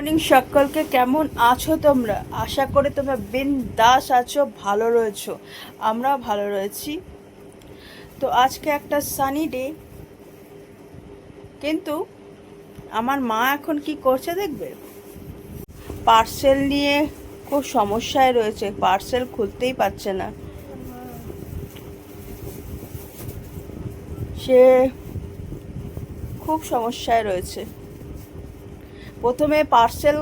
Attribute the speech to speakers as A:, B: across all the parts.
A: Morning সকলকে, কেমন আছো তোমরা? আশা করি তোমরা বিন্দাস আছো, ভালো রয়েছো। আমরাও ভালো রয়েছি। তো আজকে একটা সানি ডে, কিন্তু আমার মা এখন কি করছে দেখবে। পার্সেল নিয়ে খুব সমস্যায় রয়েছে, পার্সেল খুলতেই পারছে না। সে খুব সমস্যায় রয়েছে। প্রথমে পার্সেল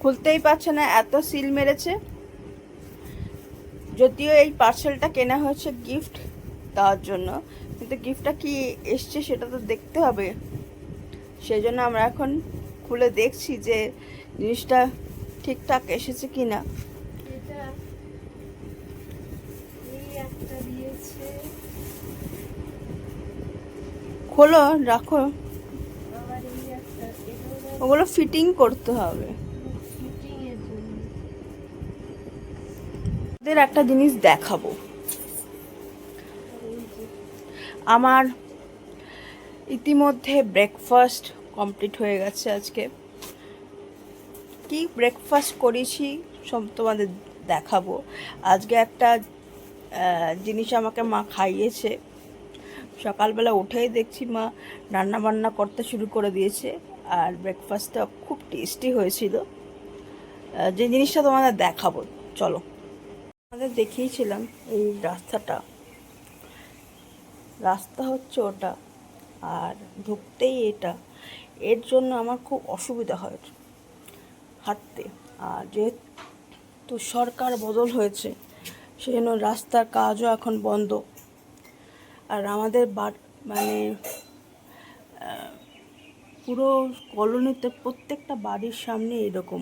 A: খুলতেই পারছে না, এত সিল মেরেছে। যদিও এই পার্সেলটা কেনা হয়েছে গিফট দেওয়ার জন্য, কিন্তু গিফটটা কি এসছে সেটা তো দেখতে হবে। সেই জন্য আমরা এখন খুলে দেখছি যে জিনিসটা ঠিকঠাক এসেছে কি না। খোলো, রাখো, ওগুলো ফিটিং করতে হবে। ওদের একটা জিনিস দেখাবো। আমার ইতিমধ্যে ব্রেকফাস্ট কমপ্লিট হয়ে গেছে। আজকে কি ব্রেকফাস্ট করেছি সব তোমাদের দেখাবো। আজকে একটা জিনিস আমাকে মা খাইয়েছে। সকালবেলা উঠেই দেখছি মা রান্না বান্না করতে শুরু করে দিয়েছে, আর ব্রেকফাস্টটা খুব টেস্টি হয়েছিল। যে জিনিসটা তোমাদের দেখাবো, চলো। আমাদের দেখিয়েছিলাম এই রাস্তা হচ্ছে ওটা, আর ঢুকতেই এটা। এর জন্য আমার খুব অসুবিধা হয় হাঁটতে। আর যেহেতু সরকার বদল হয়েছে, সেজন্য রাস্তার কাজও এখন বন্ধ। আর আমাদের মানে পুরো কলোনিতে প্রত্যেকটা বাড়ির সামনে এরকম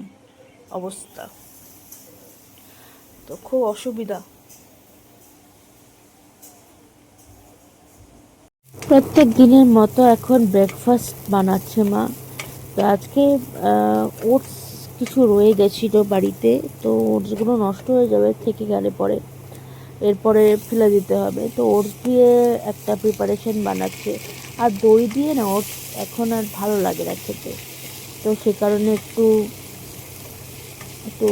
A: অবস্থা, তো খুব অসুবিধা।
B: প্রত্যেক দিনের মতো এখন ব্রেকফাস্ট বানাচ্ছে মা। তো আজকে ওটস কিছু রয়ে গেছিলো বাড়িতে, তো ওটসগুলো নষ্ট হয়ে যাবে থেকে গেলে পরে, এরপরে ফেলে দিতে হবে। তো ওটস দিয়ে একটা প্রিপারেশন বানাচ্ছে। আর দই দিয়ে না ওটস এখন আর ভালো লাগে না খেতে, তো সে কারণে একটু একটু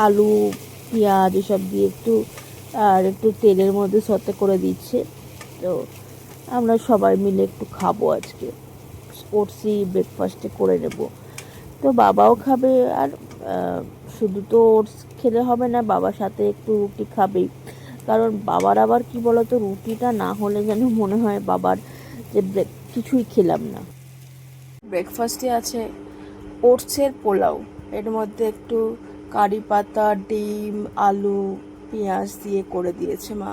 B: আলু পেঁয়াজ এসব দিয়ে একটু তেলের মধ্যে সতে করে দিচ্ছে। তো আমরা সবাই মিলে একটু খাবো আজকে, ওটসই ব্রেকফাস্টে করে নেব। তো বাবাও খাবে, আর শুধু তো ওটস খেলে হবে না, বাবার সাথে একটু রুটি খাবেই। কারণ বাবার আবার কি বলতো, রুটিটা না হলে যেন মনে হয় বাবার যে কিছুই খেলাম না।
A: ব্রেকফাস্টে আছে ওটসের পোলাও, এর মধ্যে একটু কারি পাতা, ডিম, আলু, পেঁয়াজ দিয়ে করে দিয়েছে মা।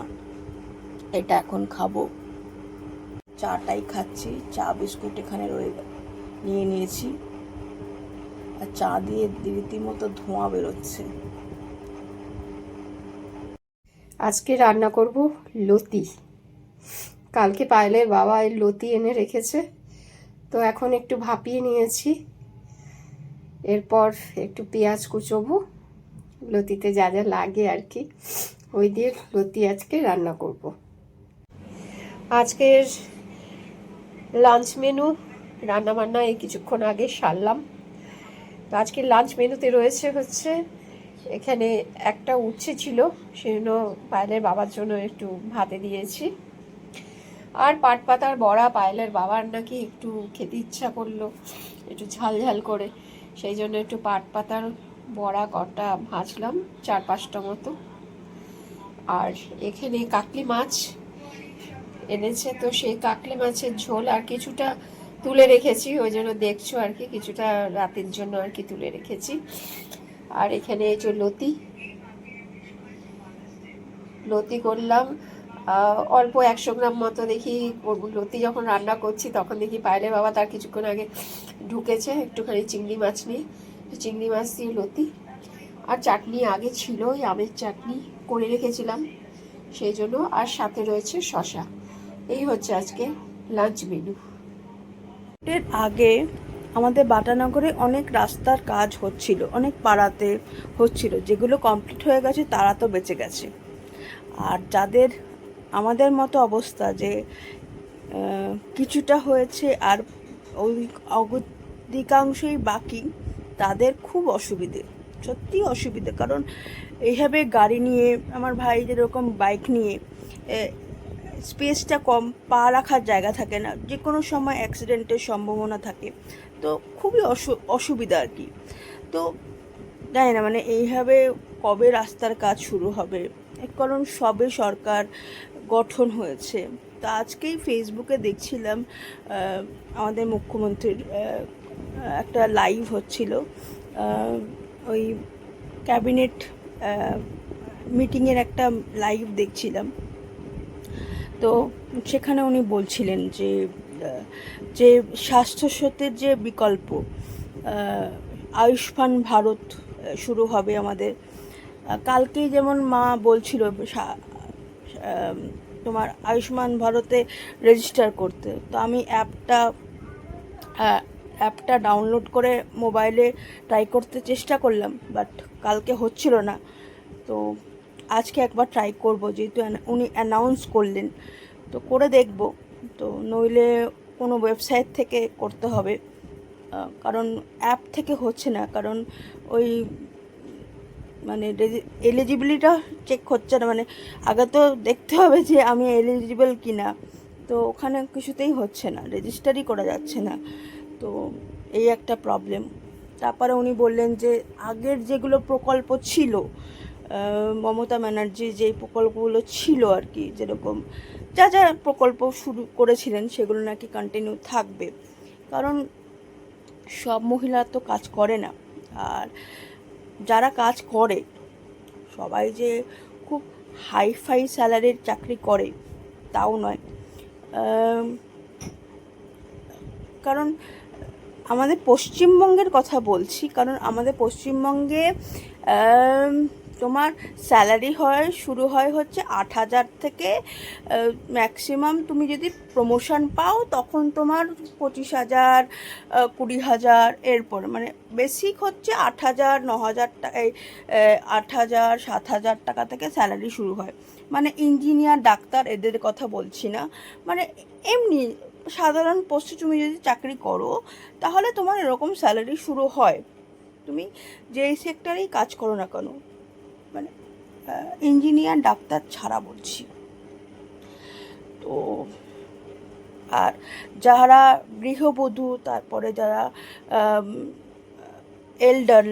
A: এটা এখন খাবো। চাটাই খাচ্ছি, চা বিস্কুট এখানে নিয়ে নিয়েছি। আর চা দিয়ে রীতিমতো ধোঁয়া বেরোচ্ছে।
C: আজকে রান্না করব লতি। কালকে পায়েলের বাবা এই লতি এনে রেখেছে, তো এখন একটু ভাপিয়ে নিয়েছি। এরপর একটু পেঁয়াজ কুচোবো, লতিতে যা যা লাগে আর কি, ওই দিয়ে লতি আজকে রান্না করব। আজকের লাঞ্চ মেনু রান্না বান্না এই কিছুক্ষণ আগে সারলাম। তো আজকের লাঞ্চ মেনুতে রয়েছে হচ্ছে, এখানে একটা উচ্ছে ছিল, সেজন্য পায়েলের বাবার জন্য একটু ভাতে দিয়েছি। আর পাট পাতার বড়া, পায়েলের বাবার নাকি একটু খেতে ইচ্ছা করলো একটু ঝাল ঝাল করে, সেই জন্য একটু পাট পাতার বড়া কটা ভাজলাম, 4-5টা মতো। আর এখানে কাকলি মাছ এনেছে, তো সেই কাকলি মাছের ঝোল আর কিছুটা তুলে রেখেছি, ওই জন্য দেখছো আর কি, কিছুটা রাতের জন্য আর কি তুলে রেখেছি। আর এখানে এই যে লতি করলাম অল্প 100 গ্রাম মতো। দেখি লতি যখন রান্না করছি তখন দেখি পায়েলে বাবা তার কিছুক্ষণ আগে ঢুকেছে একটুখানি চিংড়ি মাছ নিয়ে, চিংড়ি মাছ দিয়ে লতি। আর চাটনি আগে ছিল, ওই আমের চাটনি করে রেখেছিলাম সেই জন্য, আর সাথে রয়েছে শশা। এই হচ্ছে আজকে লাঞ্চ মেনু।
A: এর আগে আমাদের বাটানগরে অনেক রাস্তার কাজ হচ্ছিল, অনেক পাড়াতে হচ্ছিল, যেগুলো কমপ্লিট হয়ে গেছে তারা তো বেঁচে গেছে। আর যাদের আমাদের মতো অবস্থা, যে কিছুটা হয়েছে আর ওই অধিকাংশই বাকি, তাদের খুব অসুবিধে, সত্যি অসুবিধে। কারণ এইভাবে গাড়ি নিয়ে, আমার ভাই যেরকম বাইক নিয়ে, স্পেসটা কম, পা রাখার জায়গা থাকে না, যে কোনো সময় অ্যাক্সিডেন্টের সম্ভাবনা থাকে, তো খুবই অসুবিধা আর কি। তো জানি না মানে এইভাবে কবে রাস্তার কাজ শুরু হবে, কারণ সবে সরকার গঠন হয়েছে। তো আজকেই ফেসবুকে দেখছিলাম আমাদের মুখ্যমন্ত্রীর একটা লাইভ হচ্ছিল, ওই ক্যাবিনেট মিটিংয়ের একটা লাইভ দেখছিলাম। তো সেখানে উনি বলছিলেন যে যে স্বাস্থ্যসাথীর যে বিকল্প, আয়ুষ্মান ভারত শুরু হবে আমাদের। কালকেই যেমন মা বলছিল তোমার আয়ুষ্মান ভারতে রেজিস্টার করতে, তো আমি অ্যাপটা ডাউনলোড করে মোবাইলে ট্রাই করতে চেষ্টা করলাম, বাট কালকে হচ্ছিল না। তো আজকে একবার ট্রাই করব, যেহেতু উনি অ্যানাউন্স করলেন, তো করে দেখব। তো নইলে কোনো ওয়েবসাইট থেকে করতে হবে, কারণ অ্যাপ থেকে হচ্ছে না। কারণ ওই মানে এলিজিবিলিটা চেক হচ্ছে না, মানে আগে তো দেখতে হবে যে আমি এলিজিবল কি না, তো ওখানে কিছুতেই হচ্ছে না, রেজিস্টারই করা যাচ্ছে না। তো এই একটা প্রবলেম। তারপরে উনি বললেন যে আগের যেগুলো প্রকল্প ছিল, মমতা ব্যানার্জি যে প্রকল্পগুলো ছিল আর কি, যেরকম যা যা প্রকল্প শুরু করেছিলেন সেগুলো নাকি কন্টিনিউ থাকবে। কারণ সব মহিলা তো কাজ করে না, আর যারা কাজ করে সবাই যে খুব হাইফাই স্যালারির চাকরি করে তাও নয়। কারণ আমাদের পশ্চিমবঙ্গের কথা বলছি, কারণ আমাদের পশ্চিমবঙ্গে তোমার স্যালারি শুরু হয় হচ্ছে 8,000 থেকে, ম্যাক্সিমাম তুমি যদি প্রমোশন পাও তখন তোমার 25,000, 20,000, এরপর মানে বেসিক হচ্ছে 8,000, 9,000 টাকা, 8,000, 7,000 টাকা থেকে স্যালারি শুরু হয়। মানে ইঞ্জিনিয়ার, ডাক্তার এদের কথা বলছি না, মানে এমনি সাধারণ পোস্টে তুমি যদি চাকরি করো তাহলে তোমার এরকম স্যালারি শুরু হয়, তুমি যেই সেক্টরেই কাজ করো না কেন, মানে ইঞ্জিনিয়ার ডাক্তার ছাড়া বলছি। তো আর যারা গৃহবধূ, তারপরে যারা এল্ডার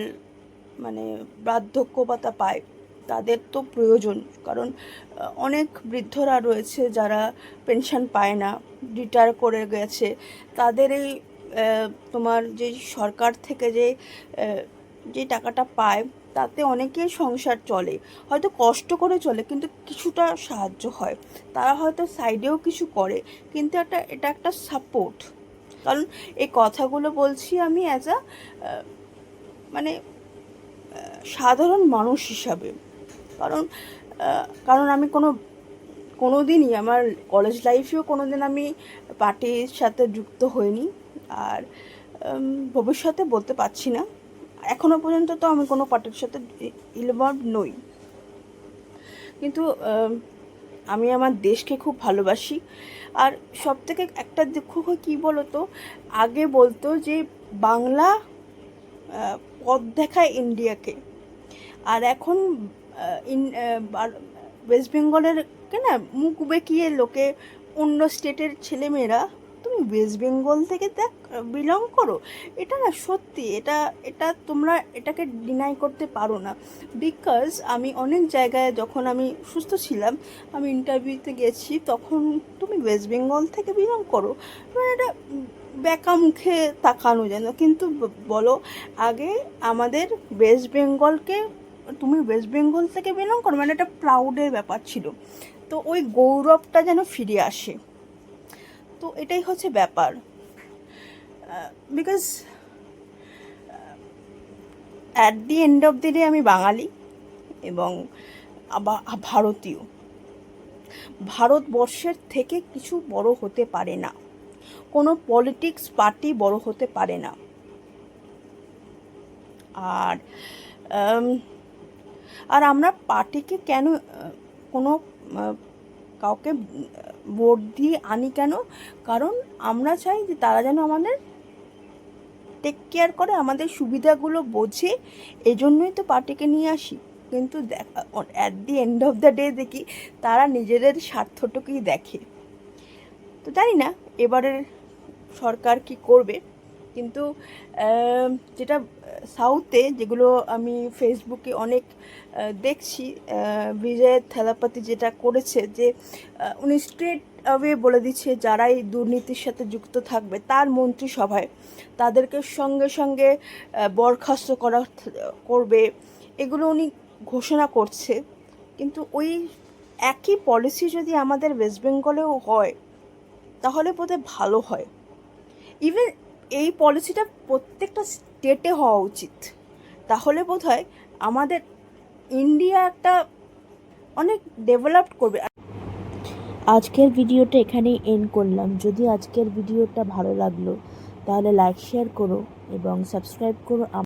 A: মানে বার্ধক্য ভাতা পায়, তাদের তো প্রয়োজন। কারণ অনেক বৃদ্ধরা রয়েছে যারা পেনশন পায় না, রিটায়ার করে গেছে, তাদের এই তোমার যে সরকার থেকে যে টাকাটা পায় তাতে অনেকের সংসার চলে, হয়তো কষ্ট করে চলে কিন্তু কিছুটা সাহায্য হয়, তারা হয়তো সাইডেও কিছু করে, কিন্তু এটা একটা সাপোর্ট। কারণ এই কথাগুলো বলছি আমি অ্যাজ আ মানে সাধারণ মানুষ হিসাবে। কারণ কারণ আমি কোনো দিনই আমার কলেজ লাইফেও কোনো দিন আমি পার্টির সাথে যুক্ত হইনি, আর ভবিষ্যতে বলতে পারছি না, এখনও পর্যন্ত তো আমি কোনো পার্টির সাথে ইনভলভ নই। কিন্তু আমি আমার দেশকে খুব ভালোবাসি। আর সবথেকে একটা দুঃখ হয় কী বলো তো, আগে বলতো যে বাংলা পথ দেখায় ইন্ডিয়াকে, আর এখন ওয়েস্ট বেঙ্গলের না মুখ বেঁকিয়ে লোকে, অন্য স্টেটের ছেলেমেয়েরা তুমি ওয়েস্ট বেঙ্গল থেকে বিলং করো, এটা না সত্যি, এটা তোমরা এটাকে ডিনাই করতে পারো না। বিকজ আমি অনেক জায়গায় যখন আমি সুস্থ ছিলাম, আমি ইন্টারভিউতে গেছি, তখন তুমি ওয়েস্ট বেঙ্গল থেকে বিলং করো, মানে এটা বেঁকা মুখে তাকানো যেন। কিন্তু বলো, আগে আমাদের ওয়েস্ট বেঙ্গলকে, তুমি ওয়েস্ট বেঙ্গল থেকে বিলং করো মানে একটা প্রাউডের ব্যাপার ছিল, তো ওই গৌরবটা যেন ফিরে আসে। তো এটাই হচ্ছে ব্যাপার, because at the end of the day আমি বাঙালি এবং ভারতীয়। ভারতবর্ষের থেকে কিছু বড় হতে পারে না, কোনো পলিটিক্স পার্টি বড় হতে পারে না। আর আর আমরা পার্টিকে কেন কোনো কাউকে ভোট দিয়ে আনি কেন? কারণ আমরা চাই যে তারা যেন আমাদের টেক কেয়ার করে, আমাদের সুবিধাগুলো বোঝে, এজন্যই তো পার্টিকে নিয়ে আসি। কিন্তু at the end of the day দেখি তারা নিজেদের স্বার্থটুকুই দেখে। তো জানি না এবারের সরকার কি করবে, কিন্তু যেটা সাউথে যেগুলো আমি ফেসবুকে অনেক দেখছি, বিজয় থালাপতি যেটা করেছে যে উনি স্ট্রেট অ্যাওয়ে বলে দিচ্ছে যারাই দুর্নীতির সাথে যুক্ত থাকবে তার মন্ত্রিসভায় তাদেরকে সঙ্গে সঙ্গে বরখাস্ত করবে, এগুলো উনি ঘোষণা করছে। কিন্তু ওই একই পলিসি যদি আমাদের ওয়েস্ট বেঙ্গলেও হয় তাহলে বোধহয় ভালো হয়। ইভেন এই পলিসিটা প্রত্যেকটা স্টেটে হওয়া উচিত, তাহলে বোধহয় আমাদের ইন্ডিয়া একটা অনেক ডেভেলপড করবে।
B: আজকের ভিডিওটা এখানেই এন্ড করলাম। যদি আজকের ভিডিওটা ভালো লাগলো তাহলে লাইক শেয়ার করো এবং সাবস্ক্রাইব করো।